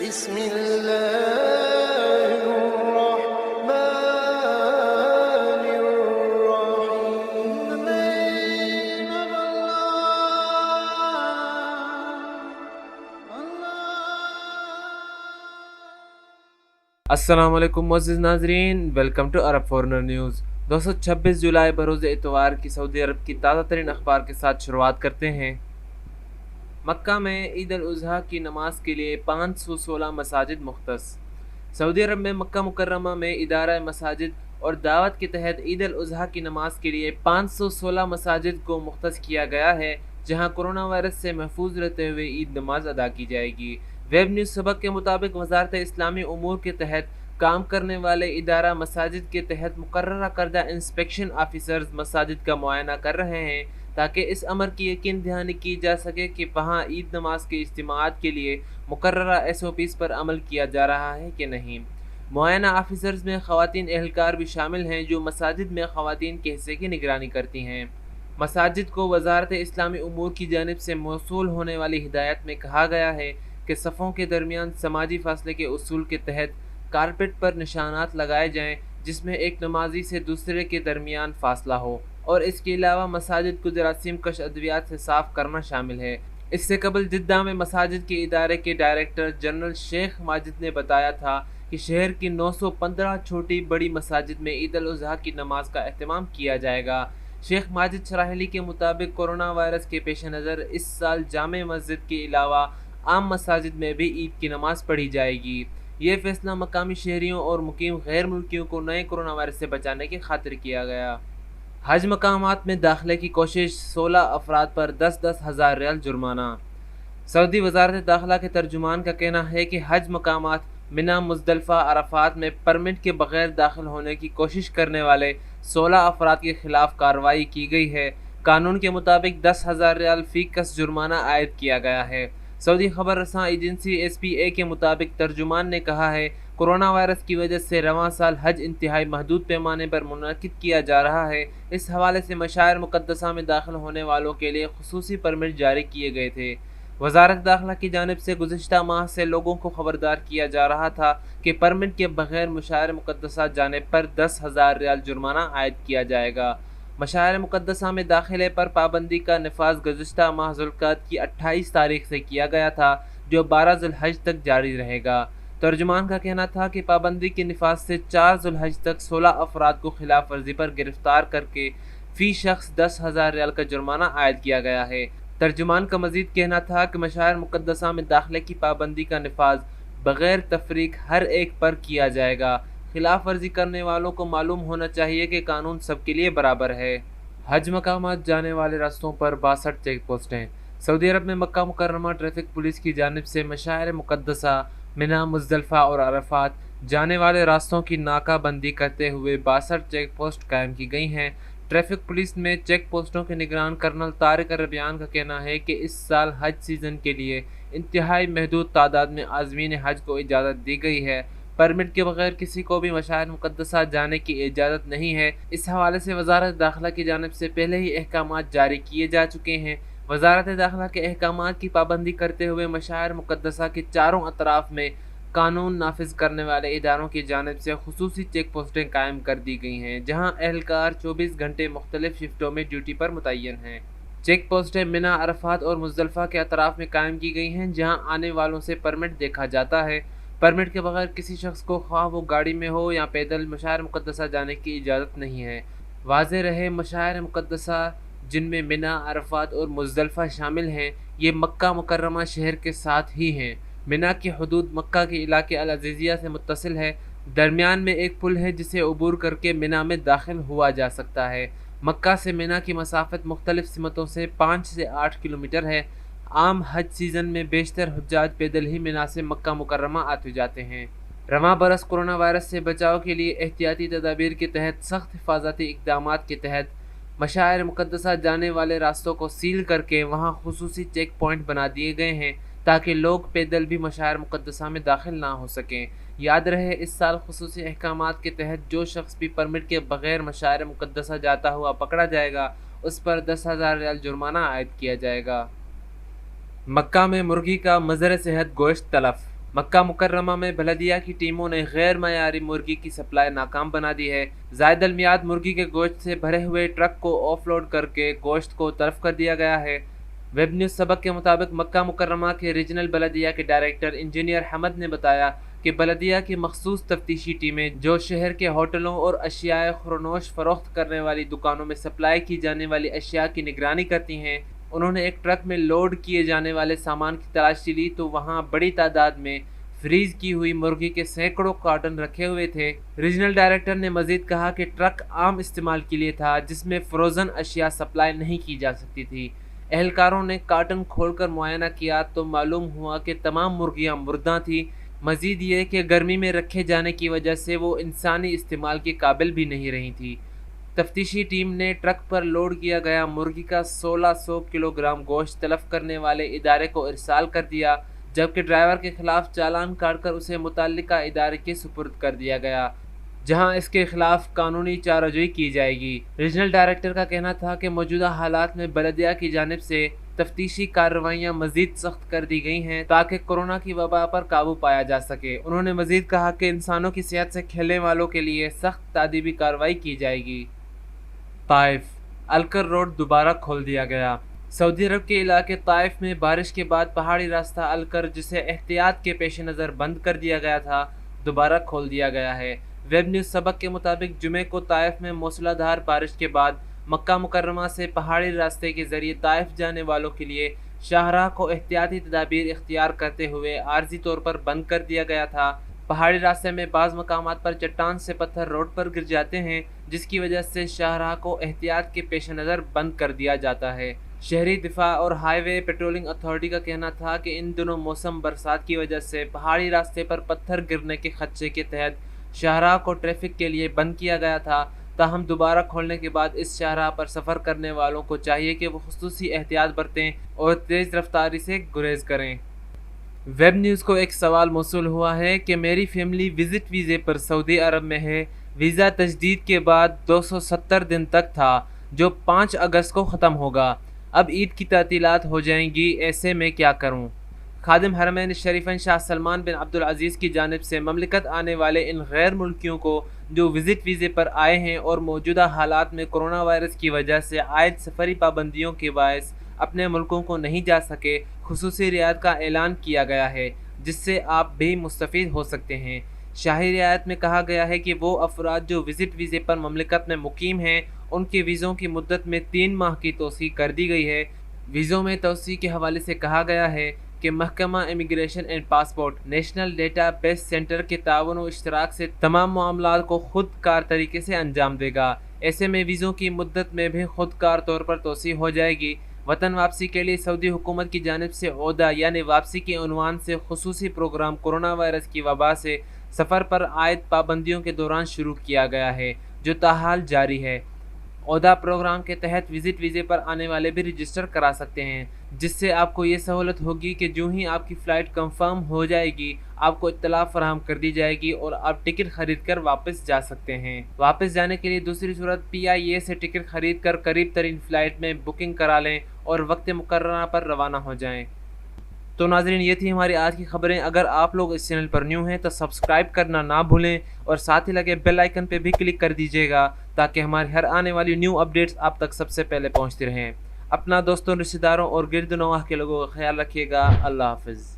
بسم الله الرحمن الرحيم. السلام علیکم معزز ناظرین، welcome to Arab foreigner news. دوستو 26 جولائی بروز اتوار کی سعودی عرب کی تازہ ترین اخبار کے ساتھ شروعات کرتے ہیں۔ مکہ میں عید الاضحیٰ کی نماز کے لیے 516 مساجد مختص۔ سعودی عرب میں مکہ مکرمہ میں ادارہ مساجد اور دعوت کے تحت عید الاضحیٰ کی نماز کے لیے 516 مساجد کو مختص کیا گیا ہے، جہاں کرونا وائرس سے محفوظ رہتے ہوئے عید نماز ادا کی جائے گی۔ ویب نیوز سبق کے مطابق وزارت اسلامی امور کے تحت کام کرنے والے ادارہ مساجد کے تحت مقررہ کردہ انسپیکشن آفیسرز مساجد کا معائنہ کر رہے ہیں تاکہ اس امر کی یقین دہانی کی جا سکے کہ وہاں عید نماز کے اجتماعات کے لیے مقررہ SOPs پر عمل کیا جا رہا ہے کہ نہیں۔ معائنہ آفیسرز میں خواتین اہلکار بھی شامل ہیں جو مساجد میں خواتین کے حصے کی نگرانی کرتی ہیں۔ مساجد کو وزارت اسلامی امور کی جانب سے موصول ہونے والی ہدایت میں کہا گیا ہے کہ صفوں کے درمیان سماجی فاصلے کے اصول کے تحت کارپیٹ پر نشانات لگائے جائیں جس میں ایک نمازی سے دوسرے کے درمیان فاصلہ ہو، اور اس کے علاوہ مساجد کو جراثیم کش ادویات سے صاف کرنا شامل ہے۔ اس سے قبل جدہ میں مساجد کے ادارے کے ڈائریکٹر جنرل شیخ ماجد نے بتایا تھا کہ شہر کی 915 چھوٹی بڑی مساجد میں عید الاضحیٰ کی نماز کا اہتمام کیا جائے گا۔ شیخ ماجد شراحلی کے مطابق کورونا وائرس کے پیش نظر اس سال جامع مسجد کے علاوہ عام مساجد میں بھی عید کی نماز پڑھی جائے گی۔ یہ فیصلہ مقامی شہریوں اور مقیم غیر ملکیوں کو نئے کورونا وائرس سے بچانے کی خاطر کیا گیا۔ حج مقامات میں داخلے کی کوشش، 16 افراد پر 10-10 ہزار ریال جرمانہ۔ سعودی وزارت داخلہ کے ترجمان کا کہنا ہے کہ حج مقامات منی، مزدلفہ، عرفات میں پرمٹ کے بغیر داخل ہونے کی کوشش کرنے والے 16 افراد کے خلاف کارروائی کی گئی ہے۔ قانون کے مطابق 10,000 ریال فی کس جرمانہ عائد کیا گیا ہے۔ سعودی خبر رساں ایجنسی SPA کے مطابق ترجمان نے کہا ہے، کورونا وائرس کی وجہ سے رواں سال حج انتہائی محدود پیمانے پر منعقد کیا جا رہا ہے۔ اس حوالے سے مشاعر مقدسہ میں داخل ہونے والوں کے لیے خصوصی پرمٹ جاری کیے گئے تھے۔ وزارت داخلہ کی جانب سے گزشتہ ماہ سے لوگوں کو خبردار کیا جا رہا تھا کہ پرمٹ کے بغیر مشاعر مقدسہ جانے پر 10,000 ریال جرمانہ عائد کیا جائے گا۔ مشاعر مقدسہ میں داخلے پر پابندی کا نفاذ گزشتہ ماہ ذوالقعدہ کی 28 تاریخ سے کیا گیا تھا، جو 12 ذوالحج تک جاری رہے گا۔ ترجمان کا کہنا تھا کہ پابندی کے نفاذ سے 4 ذوالحج تک 16 افراد کو خلاف ورزی پر گرفتار کر کے فی شخص 10,000 ریال کا جرمانہ عائد کیا گیا ہے۔ ترجمان کا مزید کہنا تھا کہ مشاعر مقدسہ میں داخلے کی پابندی کا نفاذ بغیر تفریق ہر ایک پر کیا جائے گا۔ خلاف ورزی کرنے والوں کو معلوم ہونا چاہیے کہ قانون سب کے لیے برابر ہے۔ حج مقامات جانے والے راستوں پر 62 چیک پوسٹیں۔ سعودی عرب میں مکہ مکرمہ ٹریفک پولیس کی جانب سے مشاعر مقدسہ، منی، مزدلفہ اور عرفات جانے والے راستوں کی ناکہ بندی کرتے ہوئے 62 چیک پوسٹ قائم کی گئی ہیں۔ ٹریفک پولیس میں چیک پوسٹوں کے نگران کرنل طارق عربیان کا کہنا ہے کہ اس سال حج سیزن کے لیے انتہائی محدود تعداد میں عازمین حج کو اجازت دی گئی ہے۔ پرمٹ کے بغیر کسی کو بھی مشاعر مقدسہ جانے کی اجازت نہیں ہے۔ اس حوالے سے وزارت داخلہ کی جانب سے پہلے ہی احکامات جاری کیے جا چکے ہیں۔ وزارت داخلہ کے احکامات کی پابندی کرتے ہوئے مشاعر مقدسہ کے چاروں اطراف میں قانون نافذ کرنے والے اداروں کی جانب سے خصوصی چیک پوسٹیں قائم کر دی گئی ہیں، جہاں اہلکار 24 گھنٹے مختلف شفٹوں میں ڈیوٹی پر متعین ہیں۔ چیک پوسٹیں منی، عرفات اور مزدلفہ کے اطراف میں قائم کی گئی ہیں، جہاں آنے والوں سے پرمٹ دیکھا جاتا ہے۔ پرمٹ کے بغیر کسی شخص کو خواہ وہ گاڑی میں ہو یا پیدل مشاعر مقدسہ جانے کی اجازت نہیں ہے۔ واضح رہے، مشاعر مقدسہ جن میں منی، عرفات اور مزدلفہ شامل ہیں، یہ مکہ مکرمہ شہر کے ساتھ ہی ہیں۔ منی کی حدود مکہ کے علاقے العزیزیہ سے متصل ہے۔ درمیان میں ایک پل ہے جسے عبور کر کے منی میں داخل ہوا جا سکتا ہے۔ مکہ سے منی کی مسافت مختلف سمتوں سے 5 سے 8 کلومیٹر ہے۔ عام حج سیزن میں بیشتر حجاج پیدل ہی منی سے مکہ مکرمہ آتے جاتے ہیں۔ رواں برس کورونا وائرس سے بچاؤ کے لیے احتیاطی تدابیر کے تحت سخت حفاظتی اقدامات کے تحت مشاعر مقدسہ جانے والے راستوں کو سیل کر کے وہاں خصوصی چیک پوائنٹ بنا دیے گئے ہیں تاکہ لوگ پیدل بھی مشاعر مقدسہ میں داخل نہ ہو سکیں۔ یاد رہے، اس سال خصوصی احکامات کے تحت جو شخص بھی پرمٹ کے بغیر مشاعر مقدسہ جاتا ہوا پکڑا جائے گا، اس پر 10,000 ریال جرمانہ عائد کیا جائے گا۔ مکہ میں مرغی کا مضر صحت گوشت تلف۔ مکہ مکرمہ میں بلدیہ کی ٹیموں نے غیر معیاری مرغی کی سپلائی ناکام بنا دی ہے۔ زائد المیعاد مرغی کے گوشت سے بھرے ہوئے ٹرک کو آف لوڈ کر کے گوشت کو طرف کر دیا گیا ہے۔ ویب نیوز سبق کے مطابق مکہ مکرمہ کے ریجنل بلدیہ کے ڈائریکٹر انجینئر حمد نے بتایا کہ بلدیہ کی مخصوص تفتیشی ٹیمیں جو شہر کے ہوٹلوں اور اشیاء خورنوش فروخت کرنے والی دکانوں میں سپلائی کی جانے والی اشیاء کی نگرانی کرتی ہیں، انہوں نے ایک ٹرک میں لوڈ کیے جانے والے سامان کی تلاشی لی تو وہاں بڑی تعداد میں فریز کی ہوئی مرغی کے سینکڑوں کارٹن رکھے ہوئے تھے۔ ریجنل ڈائریکٹر نے مزید کہا کہ ٹرک عام استعمال کے لیے تھا جس میں فروزن اشیاء سپلائی نہیں کی جا سکتی تھی۔ اہلکاروں نے کارٹن کھول کر معائنہ کیا تو معلوم ہوا کہ تمام مرغیاں مردہ تھیں۔ مزید یہ کہ گرمی میں رکھے جانے کی وجہ سے وہ انسانی استعمال کے قابل بھی نہیں رہی تھی۔ تفتیشی ٹیم نے ٹرک پر لوڈ کیا گیا مرغی کا 1600 کلو گرام گوشت تلف کرنے والے ادارے کو ارسال کر دیا، جبکہ ڈرائیور کے خلاف چالان کاٹ کر اسے متعلقہ ادارے کے سپرد کر دیا گیا، جہاں اس کے خلاف قانونی چارہ جوئی کی جائے گی۔ ریجنل ڈائریکٹر کا کہنا تھا کہ موجودہ حالات میں بلدیہ کی جانب سے تفتیشی کارروائیاں مزید سخت کر دی گئی ہیں تاکہ کورونا کی وبا پر قابو پایا جا سکے۔ انہوں نے مزید کہا کہ انسانوں کی صحت سے کھیلنے والوں کے لیے سخت تادیبی کارروائی کی جائے گی۔ طائف الکر روڈ دوبارہ کھول دیا گیا۔ سعودی عرب کے علاقے طائف میں بارش کے بعد پہاڑی راستہ الکر، جسے احتیاط کے پیش نظر بند کر دیا گیا تھا، دوبارہ کھول دیا گیا ہے۔ ویب نیوز سبق کے مطابق جمعے کو طائف میں موسلا دھار بارش کے بعد مکہ مکرمہ سے پہاڑی راستے کے ذریعے طائف جانے والوں کے لیے شاہراہ کو احتیاطی تدابیر اختیار کرتے ہوئے عارضی طور پر بند کر دیا گیا تھا۔ پہاڑی راستے میں بعض مقامات پر چٹان سے پتھر روڈ پر گر جاتے ہیں، جس کی وجہ سے شاہراہ کو احتیاط کے پیش نظر بند کر دیا جاتا ہے۔ شہری دفاع اور ہائی وے پیٹرولنگ اتھارٹی کا کہنا تھا کہ ان دنوں موسم برسات کی وجہ سے پہاڑی راستے پر پتھر گرنے کے خدشے کے تحت شاہراہ کو ٹریفک کے لیے بند کیا گیا تھا، تاہم دوبارہ کھولنے کے بعد اس شاہراہ پر سفر کرنے والوں کو چاہیے کہ وہ خصوصی احتیاط برتیں اور تیز رفتاری سے گریز کریں۔ ویب نیوز کو ایک سوال موصول ہوا ہے کہ میری فیملی وزٹ ویزے پر سعودی عرب میں ہے، ویزا تجدید کے بعد 270 دن تک تھا جو 5 اگست کو ختم ہوگا، اب عید کی تعطیلات ہو جائیں گی، ایسے میں کیا کروں؟ خادم حرمین الشریفین شاہ سلمان بن عبدالعزیز کی جانب سے مملکت آنے والے ان غیر ملکیوں کو جو وزٹ ویزے پر آئے ہیں اور موجودہ حالات میں کرونا وائرس کی وجہ سے عائد سفری پابندیوں کے باعث اپنے ملکوں کو نہیں جا سکے، خصوصی رعایت کا اعلان کیا گیا ہے جس سے آپ بھی مستفید ہو سکتے ہیں۔ شاہی رعایت میں کہا گیا ہے کہ وہ افراد جو وزٹ ویزے پر مملکت میں مقیم ہیں ان کے ویزوں کی مدت میں 3 ماہ کی توسیع کر دی گئی ہے۔ ویزوں میں توسیع کے حوالے سے کہا گیا ہے کہ محکمہ immigration and passport national data base centre کے تعاون و اشتراک سے تمام معاملات کو خود کار طریقے سے انجام دے گا۔ ایسے میں ویزوں کی مدت میں بھی خود کار طور پر توسیع ہو جائے گی۔ وطن واپسی کے لیے سعودی حکومت کی جانب سے عودہ یعنی واپسی کے عنوان سے خصوصی پروگرام کورونا وائرس کی وبا سے سفر پر عائد پابندیوں کے دوران شروع کیا گیا ہے، جو تاحال جاری ہے۔ عودہ پروگرام کے تحت وزٹ ویزے پر آنے والے بھی رجسٹر کرا سکتے ہیں، جس سے آپ کو یہ سہولت ہوگی کہ جو ہی آپ کی فلائٹ کنفرم ہو جائے گی آپ کو اطلاع فراہم کر دی جائے گی اور آپ ٹکٹ خرید کر واپس جا سکتے ہیں۔ واپس جانے کے لیے دوسری صورت PIA سے ٹکٹ خرید کر قریب ترین فلائٹ میں بکنگ کرا لیں اور وقت مقررہ پر روانہ ہو جائیں۔ تو ناظرین، یہ تھی ہماری آج کی خبریں۔ اگر آپ لوگ اس چینل پر نیو ہیں تو سبسکرائب کرنا نہ بھولیں اور ساتھ ہی لگے بیل آئیکن پہ بھی کلک کر دیجیے گا تاکہ ہماری ہر آنے والی نیو اپڈیٹس آپ تک سب سے پہلے پہنچتی رہیں۔ اپنا دوستوں، رشتہ داروں اور گرد و نواح کے لوگوں کا خیال رکھیے گا۔ اللہ حافظ۔